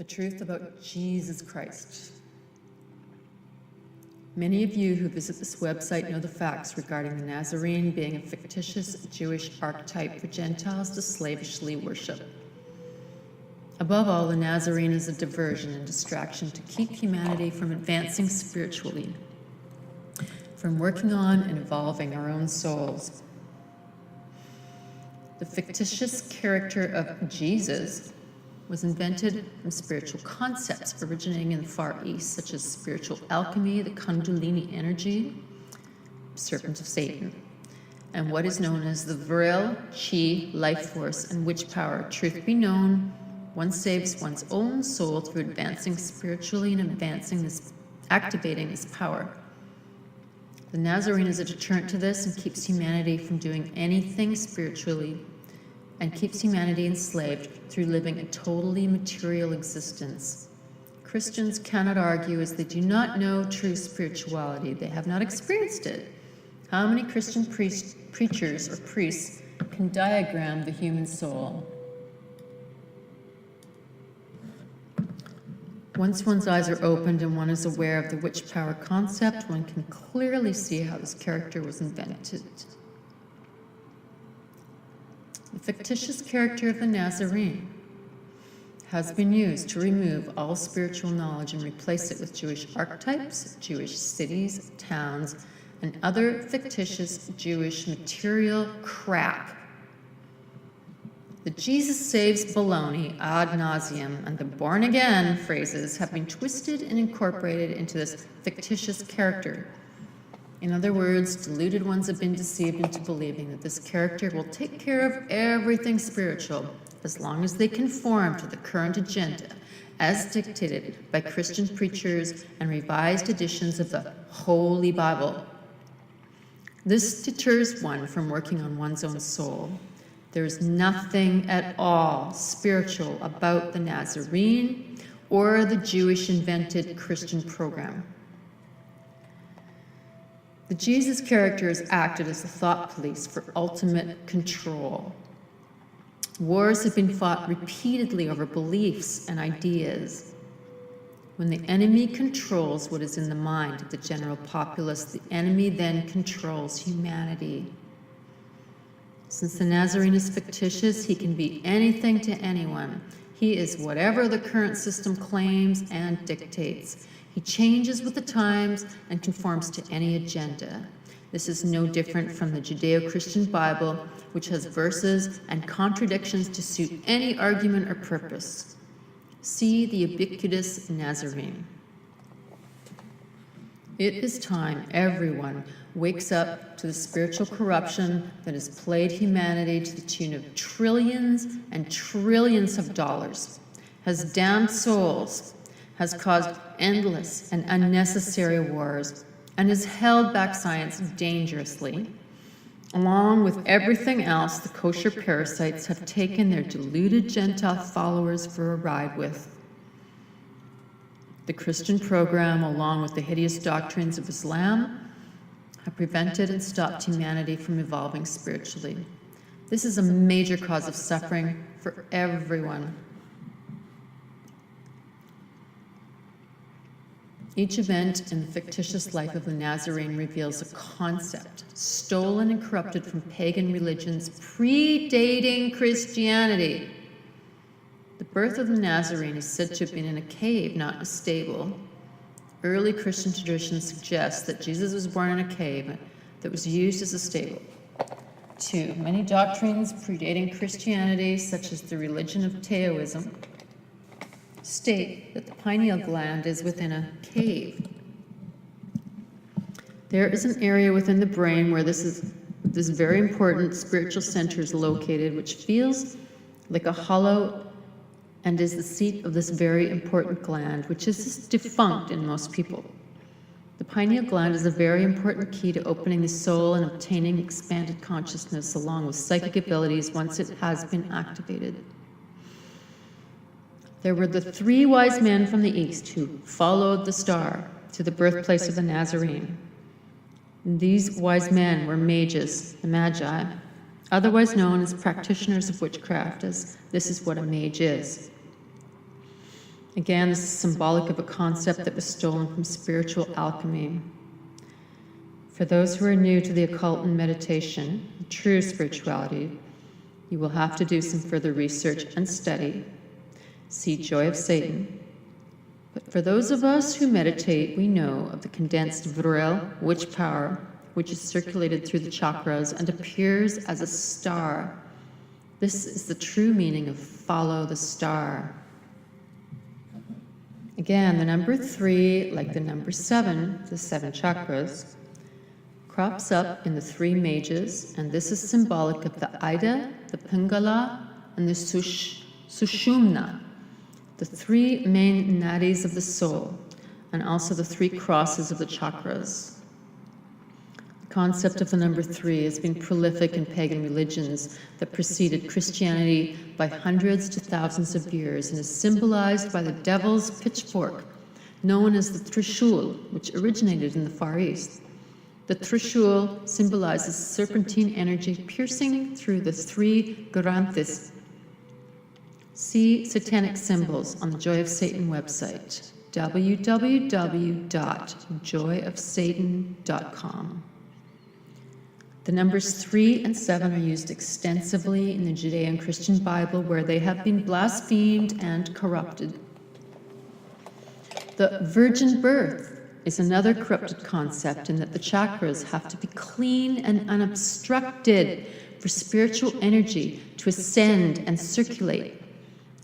The truth about Jesus Christ. Many of you who visit this website know the facts regarding the Nazarene being a fictitious Jewish archetype for Gentiles to slavishly worship. Above all, the Nazarene is a diversion and distraction to keep humanity from advancing spiritually, from working on and evolving our own souls. The fictitious character of Jesus was invented from spiritual concepts originating in the Far East, such as spiritual alchemy, the Kundalini energy, serpent of Satan, and what is known as the virile chi life force and witch power. Truth be known, one saves one's own soul through advancing spiritually and activating this power. The Nazarene is a deterrent to this and keeps humanity from doing anything spiritually, and keeps humanity enslaved through living a totally material existence. Christians cannot argue, as they do not know true spirituality. They have not experienced it. How many Christian preachers or priests can diagram the human soul? Once one's eyes are opened and one is aware of the witch power concept, one can clearly see how this character was invented. The fictitious character of the Nazarene has been used to remove all spiritual knowledge and replace it with Jewish archetypes, Jewish cities, towns, and other fictitious Jewish material crap. The Jesus saves baloney ad nauseum and the born again phrases have been twisted and incorporated into this fictitious character. In other words, deluded ones have been deceived into believing that this character will take care of everything spiritual as long as they conform to the current agenda as dictated by Christian preachers and revised editions of the Holy Bible. This deters one from working on one's own soul. There is nothing at all spiritual about the Nazarene or the Jewish invented Christian program. The Jesus character has acted as the thought police for ultimate control. Wars have been fought repeatedly over beliefs and ideas. When the enemy controls what is in the mind of the general populace, the enemy then controls humanity. Since the Nazarene is fictitious, he can be anything to anyone. He is whatever the current system claims and dictates. He changes with the times and conforms to any agenda. This is no different from the Judeo-Christian Bible, which has verses and contradictions to suit any argument or purpose. See the ubiquitous Nazarene. It is time everyone wakes up to the spiritual corruption that has plagued humanity to the tune of trillions and trillions of dollars, has damned souls, has caused endless and unnecessary wars, and has held back science dangerously. Along with everything else, the kosher parasites have taken their deluded Gentile followers for a ride with. The Christian program, along with the hideous doctrines of Islam, have prevented and stopped humanity from evolving spiritually. This is a major cause of suffering for everyone. Each event in the fictitious life of the Nazarene reveals a concept stolen and corrupted from pagan religions predating Christianity. The birth of the Nazarene is said to have been in a cave, not in a stable. Early Christian traditions suggest that Jesus was born in a cave that was used as a stable. 2. Many doctrines predating Christianity, such as the religion of Taoism, state that the pineal gland is within a cave. There is an area within the brain where this very important spiritual center is located, which feels like a hollow and is the seat of this very important gland, which is defunct in most people. The pineal gland is a very important key to opening the soul and obtaining expanded consciousness along with psychic abilities once it has been activated. There were the 3 wise men from the east who followed the star to the birthplace of the Nazarene. These wise men were mages, the Magi, otherwise known as practitioners of witchcraft, as this is what a mage is. Again, this is symbolic of a concept that was stolen from spiritual alchemy. For those who are new to the occult and meditation, true spirituality, you will have to do some further research and study. See Joy of Satan. But for those of us who meditate, we know of the condensed Vril, witch power, which is circulated through the chakras and appears as a star. This is the true meaning of follow the star. Again, the number 3, like the number 7, the 7 chakras, crops up in the 3 mages, and this is symbolic of the Ida, the Pingala, and the Sushumna, the 3 main nadis of the soul, and also the 3 crosses of the chakras. The concept of the number 3 has been prolific in pagan religions that preceded Christianity by hundreds to thousands of years and is symbolized by the devil's pitchfork, known as the Trishul, which originated in the Far East. The Trishul symbolizes serpentine energy piercing through the 3 Granthis. See satanic symbols on the Joy of Satan website, www.joyofsatan.com. The numbers 3 and 7 are used extensively in the Judean-Christian Bible, where they have been blasphemed and corrupted. The virgin birth is another corrupted concept in that the chakras have to be clean and unobstructed for spiritual energy to ascend and circulate.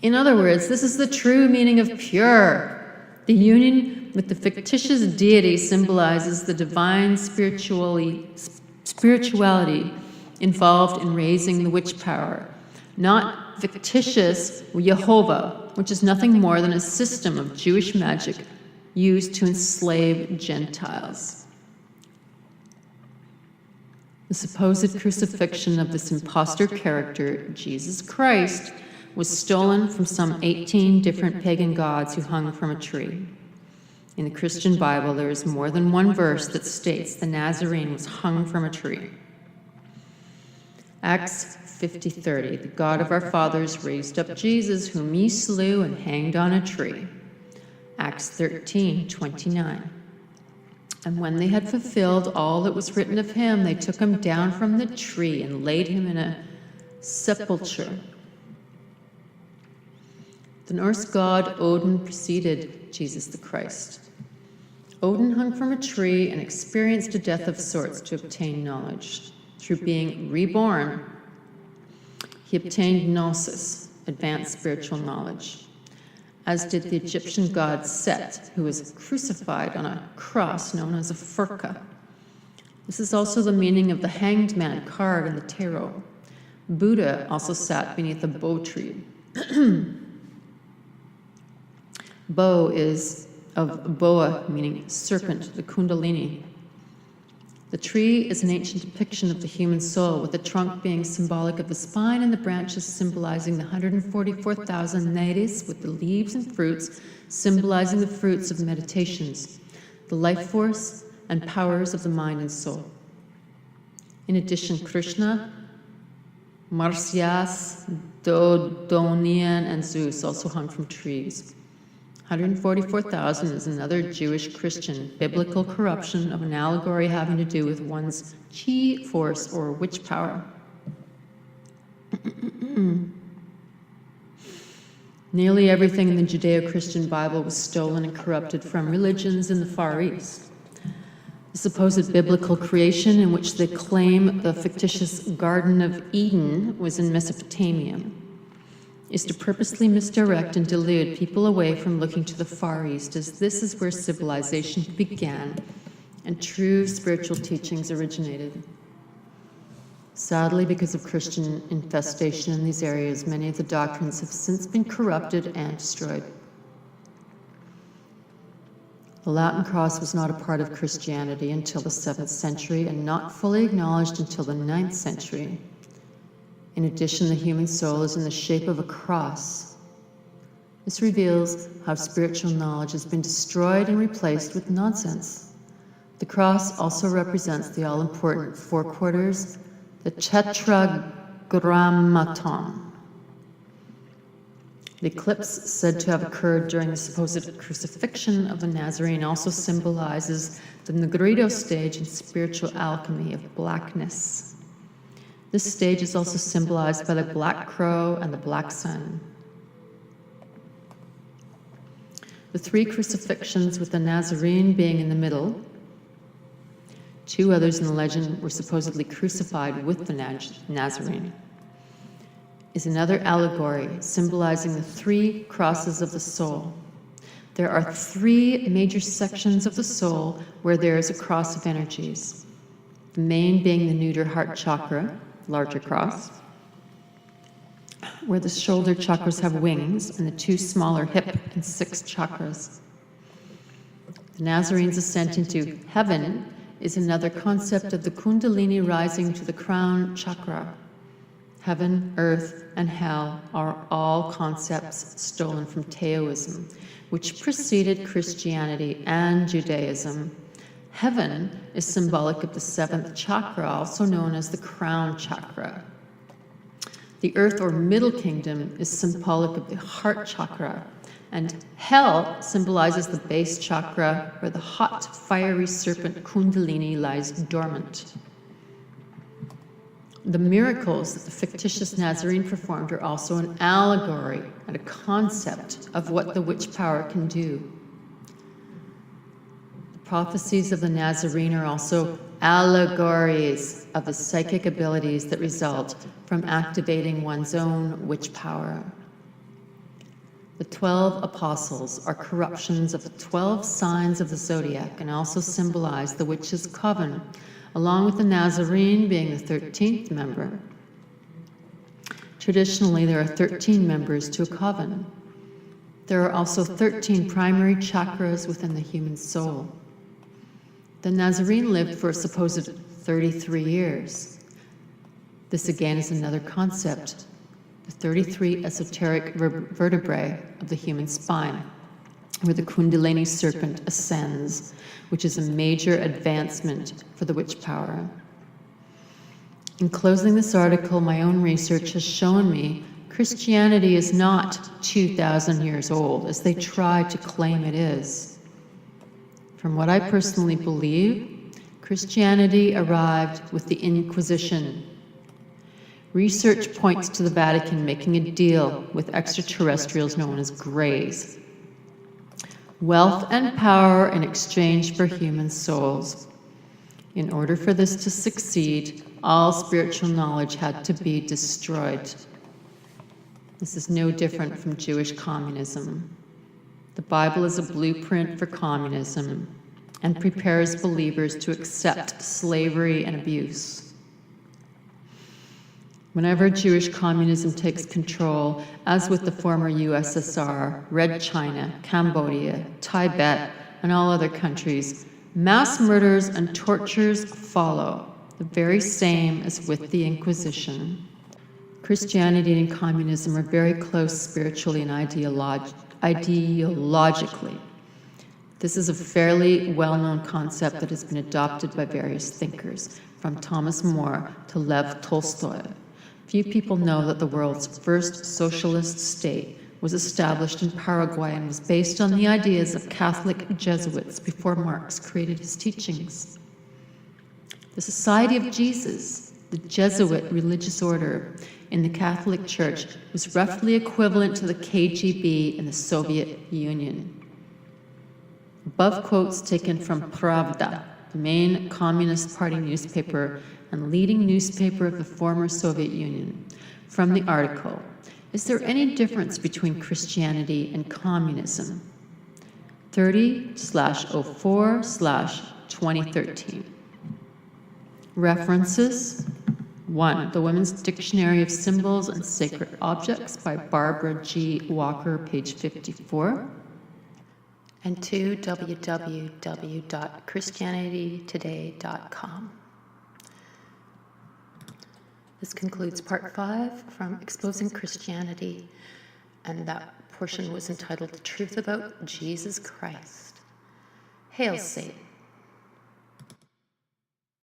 In other words, this is the true meaning of pure. The union with the fictitious deity symbolizes the divine spirituality involved in raising the witch power, not fictitious Jehovah, which is nothing more than a system of Jewish magic used to enslave Gentiles. The supposed crucifixion of this impostor character, Jesus Christ, was stolen from some 18 different pagan gods who hung from a tree. In the Christian Bible, there is more than one verse that states the Nazarene was hung from a tree. Acts 50:30, the God of our fathers raised up Jesus, whom ye slew and hanged on a tree. Acts 13:29. And when they had fulfilled all that was written of him, they took him down from the tree and laid him in a sepulchre. The Norse god Odin preceded Jesus the Christ. Odin hung from a tree and experienced a death of sorts to obtain knowledge. Through being reborn, he obtained gnosis, advanced spiritual knowledge, as did the Egyptian god Set, who was crucified on a cross known as a furka. This is also the meaning of the hanged man card in the tarot. Buddha also sat beneath a bo tree. Bo is of boa, meaning serpent, the kundalini. The tree is an ancient depiction of the human soul, with the trunk being symbolic of the spine and the branches symbolizing the 144,000 nadis, with the leaves and fruits symbolizing the fruits of meditations, the life force and powers of the mind and soul. In addition, Krishna, Marsyas, Dodonian, and Zeus also hung from trees. 144,000 is another Jewish Christian biblical corruption of an allegory having to do with one's chi force or witch power. Nearly everything in the Judeo-Christian Bible was stolen and corrupted from religions in the Far East. The supposed biblical creation, in which they claim the fictitious Garden of Eden was in Mesopotamia, is to purposely misdirect and delude people away from looking to the Far East, as this is where civilization began and true spiritual teachings originated. Sadly, because of Christian infestation in these areas, many of the doctrines have since been corrupted and destroyed. The Latin cross was not a part of Christianity until the 7th century and not fully acknowledged until the 9th century. In addition, the human soul is in the shape of a cross. This reveals how spiritual knowledge has been destroyed and replaced with nonsense. The cross also represents the all-important four quarters, the tetragrammaton. The eclipse, said to have occurred during the supposed crucifixion of the Nazarene, also symbolizes the Negrito stage in spiritual alchemy of blackness. This stage is also symbolized by the black crow and the black sun. The three crucifixions, with the Nazarene being in the middle. Two others in the legend were supposedly crucified with the Nazarene, is another allegory symbolizing the three crosses of the soul. There are three major sections of the soul where there is a cross of energies. The main being the neuter heart chakra, larger cross, where the shoulder chakras have wings, and the two smaller hip and sixth chakras. The Nazarene's ascent into heaven is another concept of the Kundalini rising to the crown chakra. Heaven, earth, and hell are all concepts stolen from Taoism, which preceded Christianity and Judaism. Heaven is symbolic of the seventh chakra, also known as the crown chakra. The earth or middle kingdom is symbolic of the heart chakra, and hell symbolizes the base chakra, where the hot, fiery serpent Kundalini lies dormant. The miracles that the fictitious Nazarene performed are also an allegory and a concept of what the witch power can do. The prophecies of the Nazarene are also allegories of the psychic abilities that result from activating one's own witch power. The 12 apostles are corruptions of the 12 signs of the zodiac and also symbolize the witch's coven, along with the Nazarene being the 13th member. Traditionally, there are 13 members to a coven. There are also 13 primary chakras within the human soul. The Nazarene lived for a supposed 33 years. This again is another concept, the 33 esoteric vertebrae of the human spine, where the Kundalini serpent ascends, which is a major advancement for the witch power. In closing this article, my own research has shown me Christianity is not 2,000 years old, as they try to claim it is. From what I personally believe, Christianity arrived with the Inquisition. Research points to the Vatican making a deal with extraterrestrials known as Greys. Wealth and power in exchange for human souls. In order for this to succeed, all spiritual knowledge had to be destroyed. This is no different from Jewish communism. The Bible is a blueprint for communism and prepares believers to accept slavery and abuse. Whenever Jewish communism takes control, as with the former USSR, Red China, Cambodia, Tibet, and all other countries, mass murders and tortures follow, the very same as with the Inquisition. Christianity and communism are very close spiritually and ideologically. This is a fairly well-known concept that has been adopted by various thinkers, from Thomas More to Lev Tolstoy. Few people know that the world's first socialist state was established in Paraguay and was based on the ideas of Catholic Jesuits before Marx created his teachings. The Society of Jesus, the Jesuit religious order in the Catholic Church, was roughly equivalent to the KGB in the Soviet Union. Above quotes taken from Pravda, the main Communist Party newspaper and leading newspaper of the former Soviet Union. From the article, is there any difference between Christianity and communism? 30/04/2013. References: 1. The Women's Dictionary of Symbols and Sacred Objects by Barbara G. Walker, page 54. And 2. www.christianitytoday.com. This concludes part 5 from Exposing Christianity, and that portion was entitled The Truth About Jesus Christ. Hail Satan!